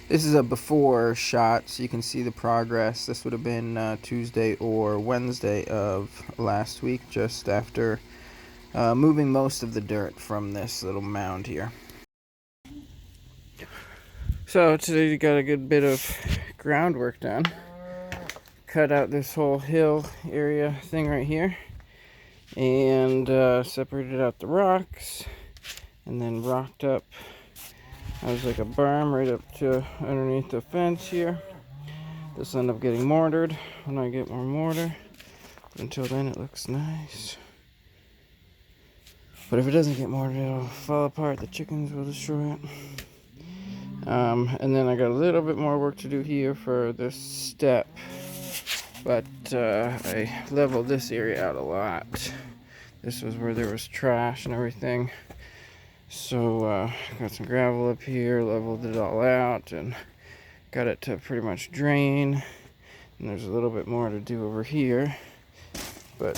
This is a before shot, so you can see the progress. This would have been Tuesday or Wednesday of last week, just after moving most of the dirt from this little mound here. So today we got a good bit of groundwork done. Cut out this whole hill area thing right here, and separated out the rocks, and then rocked up. I was like a berm right up to underneath the fence here. This will end up getting mortared when I get more mortar. But until then, it looks nice. But if it doesn't get mortared, it'll fall apart. The chickens will destroy it. And then I got a little bit more work to do here for this step. But I leveled this area out a lot. This was where there was trash and everything. So got some gravel up here, leveled it all out, and got it to pretty much drain. And there's a little bit more to do over here, but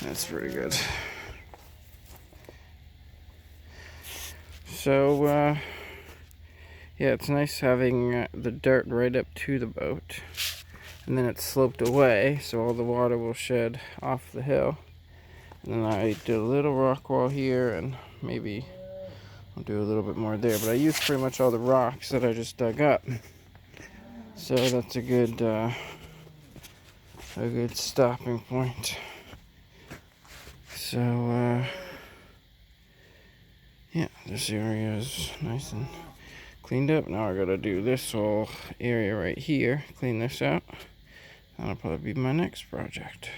that's pretty good. So yeah, it's nice having the dirt right up to the boat, and then it's sloped away, so all the water will shed off the hill. And then I did a little rock wall here, and maybe I'll do a little bit more there, but I used pretty much all the rocks that I just dug up. So that's a good stopping point. So yeah, this area is nice and cleaned up. Now I gotta do this whole area right here, clean this out. That'll probably be my next project.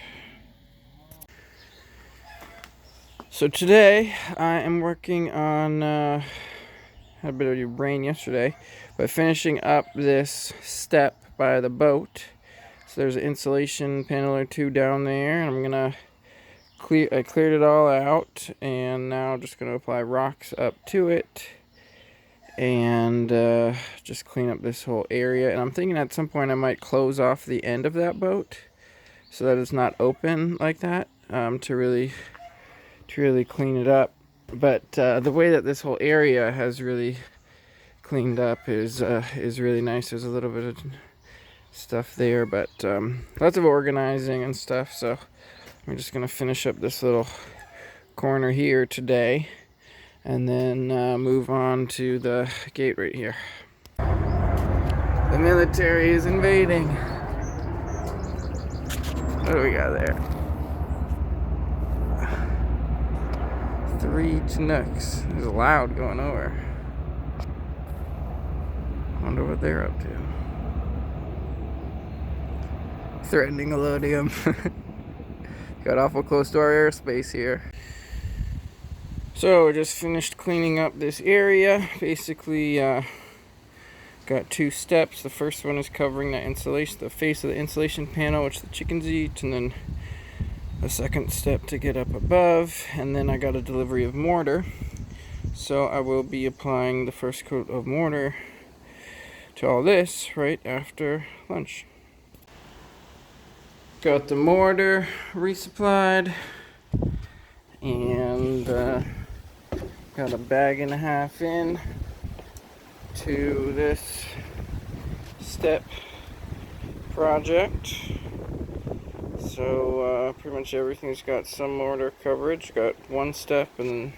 So today I am working on, had a bit of rain yesterday, but finishing up this step by the boat. So there's an insulation panel or two down there, and I'm gonna I cleared it all out, and now I'm just gonna apply rocks up to it and just clean up this whole area. And I'm thinking at some point I might close off the end of that boat so that it's not open like that, to really clean it up. But the way that this whole area has really cleaned up is really nice. There's a little bit of stuff there, but lots of organizing and stuff. So I'm just gonna finish up this little corner here today, and then move on to the gate right here. The military is invading. What do we got there? 3 Chinooks. There's loud going over. Wonder what they're up to. Threatening Elodium. Got awful close to our airspace here. So, just finished cleaning up this area. Basically, got 2 steps. The first one is covering the insulation, the face of the insulation panel, which the chickens eat, and then a second step to get up above. And then I got a delivery of mortar. So I will be applying the first coat of mortar to all this right after lunch. Got the mortar resupplied, and got a bag and a half in to this step project. So pretty much everything's got some mortar coverage. Got one step, and then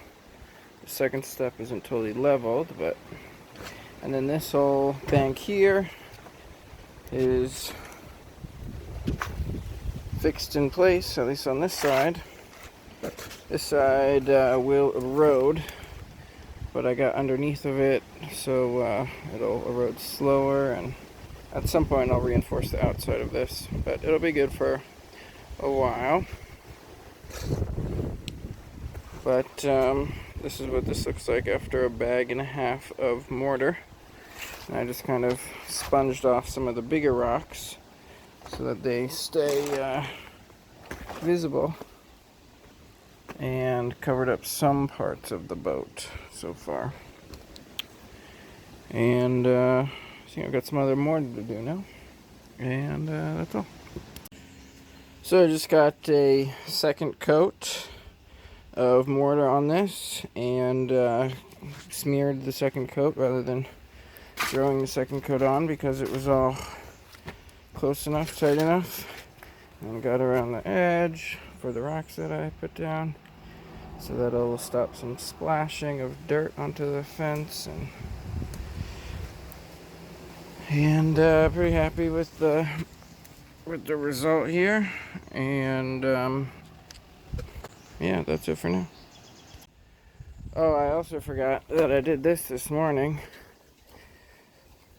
the second step isn't totally leveled, but and then this whole bank here is fixed in place, at least on this side. This side will erode, but I got underneath of it, so it'll erode slower, and at some point I'll reinforce the outside of this, but it'll be good for a while. But this is what this looks like after a bag and a half of mortar. And I just kind of sponged off some of the bigger rocks so that they stay visible, and covered up some parts of the boat so far. And I think I've got some other mortar to do now, and that's all. So I just got a second coat of mortar on this, and smeared the second coat rather than throwing the second coat on because it was all close enough, tight enough. And got around the edge for the rocks that I put down so that it'll stop some splashing of dirt onto the fence. And pretty happy with the result here. And yeah, that's it for now. Oh, I also forgot that I did this morning,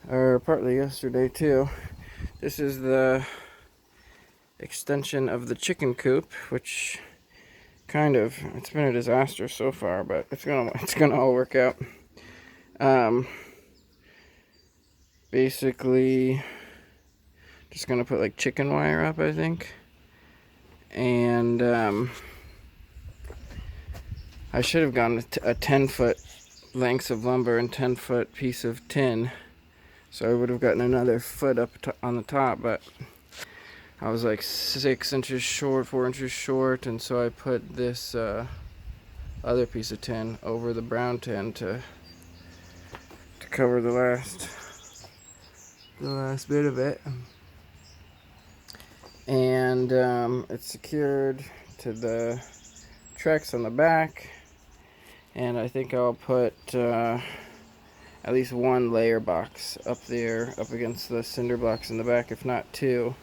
or partly yesterday too. This is the extension of the chicken coop, which it's been a disaster so far, but it's gonna all work out. Basically just gonna put like chicken wire up, I think, and I should have gone with a 10-foot lengths of lumber and 10-foot piece of tin, so I would have gotten another foot up on the top, but I was like 6 inches short, 4 inches short, and so I put this other piece of tin over the brown tin to cover the last bit of it. And it's secured to the Trex on the back, and I think I'll put at least one layer box up there up against the cinder blocks in the back, if not two.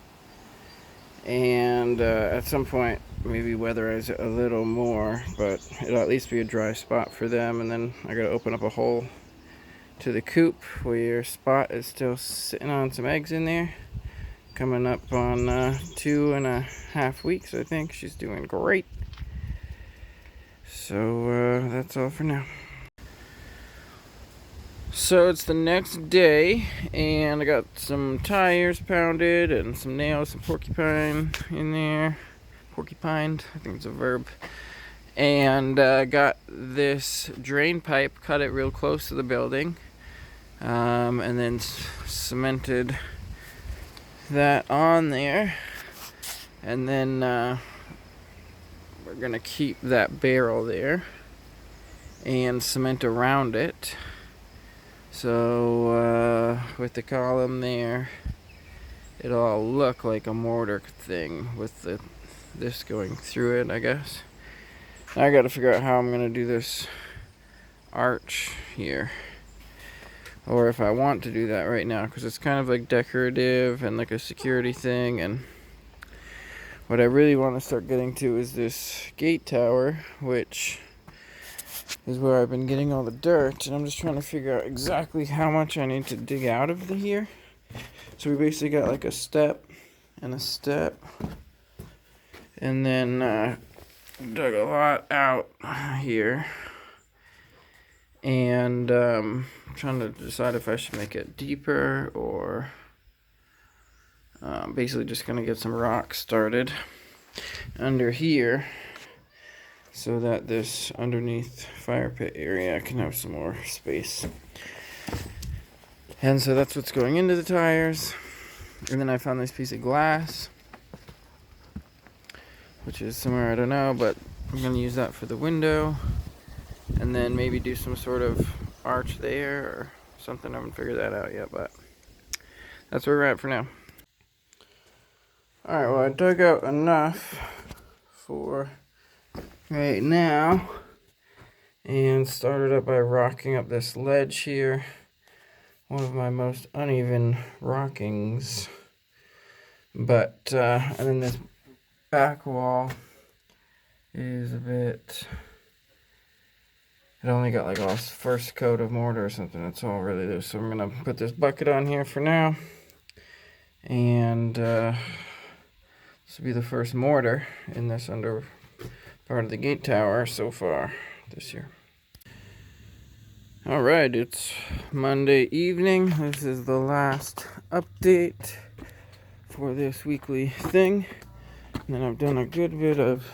And at some point maybe weatherize it a little more, but it'll at least be a dry spot for them. And then I gotta open up a hole to the coop where Spot is still sitting on some eggs in there, coming up on 2.5 weeks, I think. She's doing great. So that's all for now. So it's the next day, and I got some tires pounded and some nails, some porcupine in there. Porcupined, I think it's a verb. And got this drain pipe, cut it real close to the building, and then cemented that on there. And then we're gonna keep that barrel there and cement around it. So with the column there, it'll all look like a mortar thing with this going through it, I guess. Now I gotta figure out how I'm gonna do this arch here, or if I want to do that right now, because it's kind of like decorative and like a security thing. And what I really want to start getting to is this gate tower, which is where I've been getting all the dirt, and I'm just trying to figure out exactly how much I need to dig out of here. So we basically got like a step and a step, and then dug a lot out here, and trying to decide if I should make it deeper or basically just gonna get some rocks started under here, so that this underneath fire pit area can have some more space. And so that's what's going into the tires. And then I found this piece of glass, which is somewhere, I don't know, but I'm going to use that for the window. And then maybe do some sort of arch there or something. I haven't figured that out yet, but that's where we're at for now. Alright, well, I dug out enough for right now, and started up by rocking up this ledge here, one of my most uneven rockings, but and then this back wall is a bit, it only got like a first coat of mortar or something. That's all really there. So I'm gonna put this bucket on here for now, and this will be the first mortar in this under part of the gate tower so far this year. Alright, it's Monday evening. This is the last update for this weekly thing. And then I've done a good bit of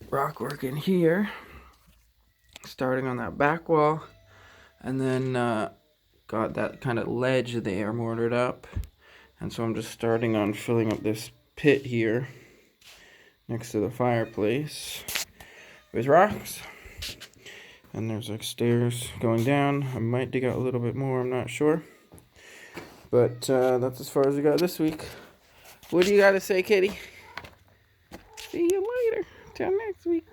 rock work in here, starting on that back wall, and then got that kind of ledge there mortared up. And so I'm just starting on filling up this pit here next to the fireplace with rocks. And there's like stairs going down. I might dig out a little bit more, I'm not sure. But that's as far as we got this week. What do you got to say, Kitty? See you later. Till next week.